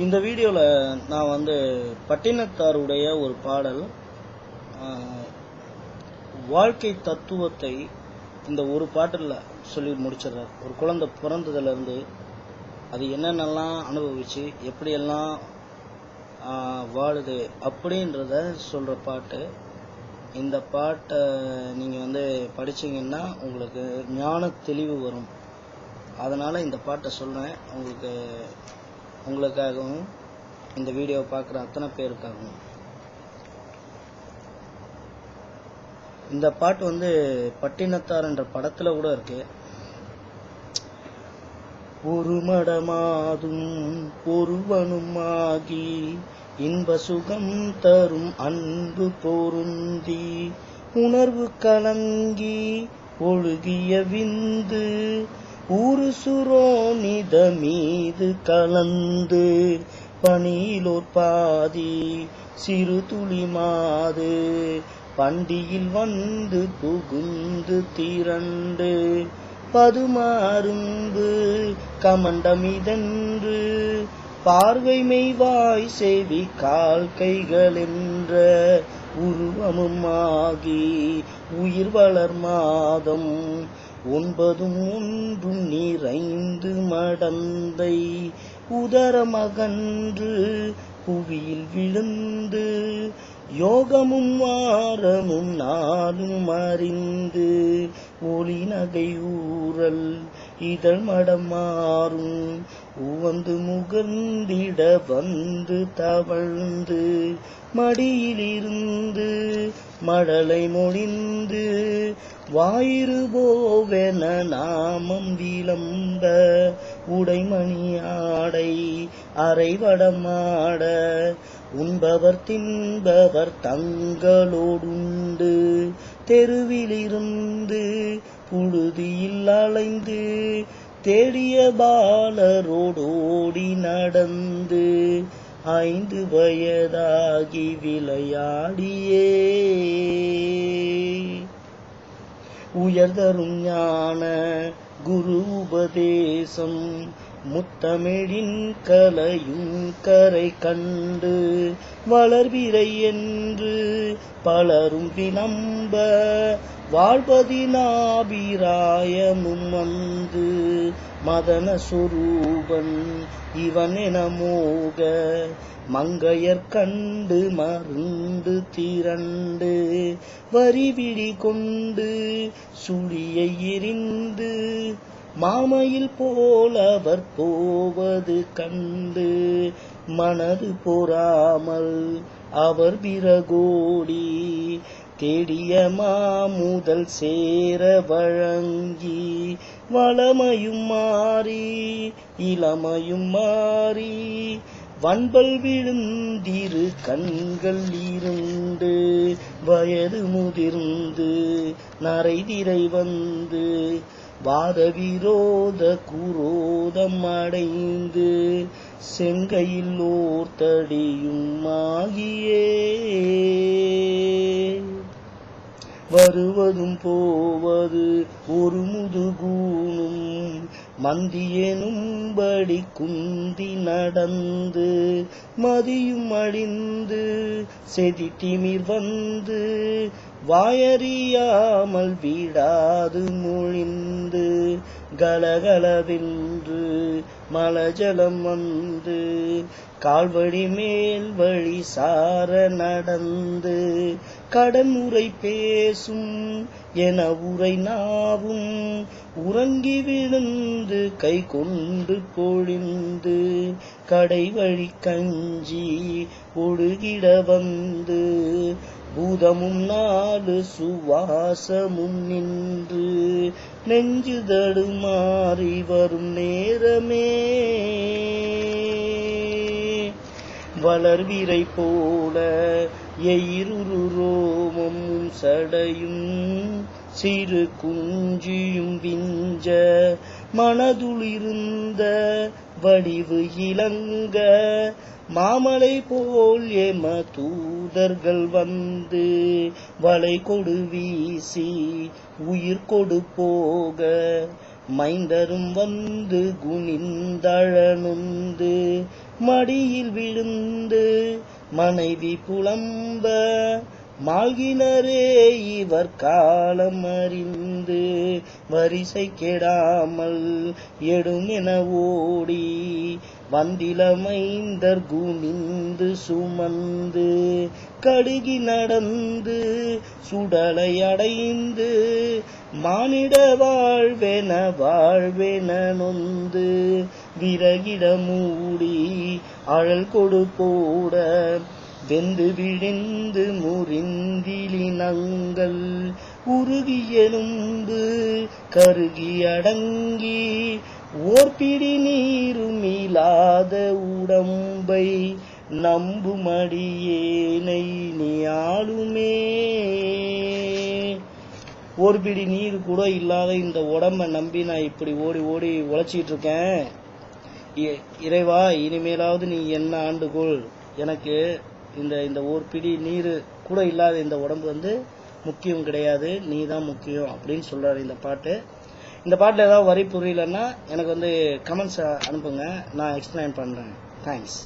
இந்த வீடியோவில் நான் பட்டினத்தாருடைய ஒரு பாடல் வாழ்க்கை தத்துவத்தை இந்த ஒரு பாட்டில் சொல்லி முடிச்சிடுறார். ஒரு குழந்தை பிறந்ததுலேருந்து அது என்னென்னலாம் அனுபவிச்சு எப்படியெல்லாம் வாழுது அப்படின்றத சொல்கிற பாட்டு. இந்த பாட்டை நீங்கள் படிச்சிங்கன்னா உங்களுக்கு ஞான தெளிவு வரும். அதனால் இந்த பாட்டை சொல்கிறேன். உங்களுக்காகவும் இந்த வீடியோவை பார்க்குற அத்தனை பேருக்காகவும். இந்த பாட்டு பட்டினத்தார் என்ற படத்தில் கூட இருக்கு. ஒரு மடமாதும் ஒருவனுமாகி இன்ப சுகம் தரும் அன்பு பொருந்தி உணர்வு கலங்கி ஒழுகிய விந்து ஊரு சுரோனித மீது கலந்து பனியிலோர் பாதி சிறு துளி மாது பண்டியில் புகுந்து திரண்டு பதுமாறும்பு கமண்டமிதென்று பார்வை மெய்வாய் செவி கால் கைகள் என்ற உருவமுமாகி உயிர் வளர் மாதம் 9 ஒன்றும் நிறைந்து மடந்தை உதரமகன்று புவியில் விழுந்து யோகமும் வாரமும் நாளும் அறிந்து ஒளி நகை ஊரல் இதழ் மடம் மாறும் உவந்து முகர்ந்திட வந்து தவழ்ந்து மடியிலிருந்து மடலை மொழிந்து வாயிருபோவென நாமம் விளம்ப உடைமணி ஆடை அரைவடமாட உண்பவர் தின்பவர் தங்களோடுண்டு தெருவிலிருந்து புழுதியில் அலைந்து தேடிய பாலரோடோடி நடந்து 5 வயதாகி விளையாடியே உயர்தரும் ஞான குரு உபதேசம் முத்தமிழின் கலையும் கரை கண்டு வளர்விரை என்று பலரும் விளம்ப வாழ்வதினாபிராயமும் வந்து மதன சுரூபன் இவன் என மோக மங்கையர் கண்டு மருந்து திரண்டு வரிவிடி கொண்டு சுழியை எரிந்து மாமையில் போல் அவர் போவது கண்டு மனது பொறாமல் அவர் விரகோடி தேடிய மாமுதல் சேர வழங்கி வளமையும் மாறி இளமையும் மாறி வன்பல் விழுந்திரு கண்கள் இருந்து வயது முதிர்ந்து நரைதிரை வந்து வாத விரோத குரோதம் அடைந்து செங்கையில் ஓர்த்தடியும் ஆகியே வருவதும் போவது ஒரு முதுகூனும் மந்தியெனும்படி குந்தி நடந்து மதியும் அழிந்து செதி திமிர் வந்து வாயறியாமல் விடாது மொழிந்து கலகலவென்று மலஜலம் வந்து கால்வழி மேல் வழி சார நடந்து கடன் உரை பேசும் என உரை நாவும் உறங்கி விழுந்து கை கொண்டு பொழிந்து கடை வழி கஞ்சி ஒழுகிட வந்து பூதமும் 4 சுவாசமும் நின்று நெஞ்சு தடுமாறி வரும் நேரமே வளர்விரை போல எயிருரு ரோமம் சடையும் சிறு குஞ்சியும் விஞ்ச மனதுளிருந்த வடிவு இளங்க மாமலை போல் ஏம தூதர்கள் வந்து வளை கொடு வீசி உயிர் கொடு போக மைந்தரும் வந்து குனிந்தழனுந்து மடியில் விழுந்து மனைவி புலம்ப மாழ்கினரே இவர் காலம் அறிந்து வரிசை கெடாமல் எடுமென ஓடி வந்திலமைந்தர் குனிந்து சுமந்து கடுகி நடந்து சுடலை அடைந்து மானிட வாழ்வென நொந்து விறகிட மூடி அழல் கொடு போட வெந்து விழிந்து முறிந்திலினங்கள் உருகி எலும்பு கருகி அடங்கி ஓர்பிடி நீருமில்லாத உடம்பை நம்புமடியேனை நீ ஆளுமே. ஒரு பிடி நீர் கூட இல்லாத இந்த உடம்பை நம்பி நான் இப்படி ஓடி ஓடி உழைச்சிட்டு இருக்கேன். இறைவா, இனிமேலாவது நீ என்ன ஆண்டுகொள். எனக்கு இந்த ஒரு பிடி நீர் கூட இல்லாத இந்த உடம்பு முக்கியம் கிடையாது, நீ தான் முக்கியம் அப்படின்னு சொல்றாரு இந்த பாட்டு. இந்த பாட்டில் ஏதாவது வரி புரியலன்னா எனக்கு கமெண்ட்ஸ் அனுப்புங்க, நான் எக்ஸ்பிளைன் பண்றேன். தேங்க்ஸ்.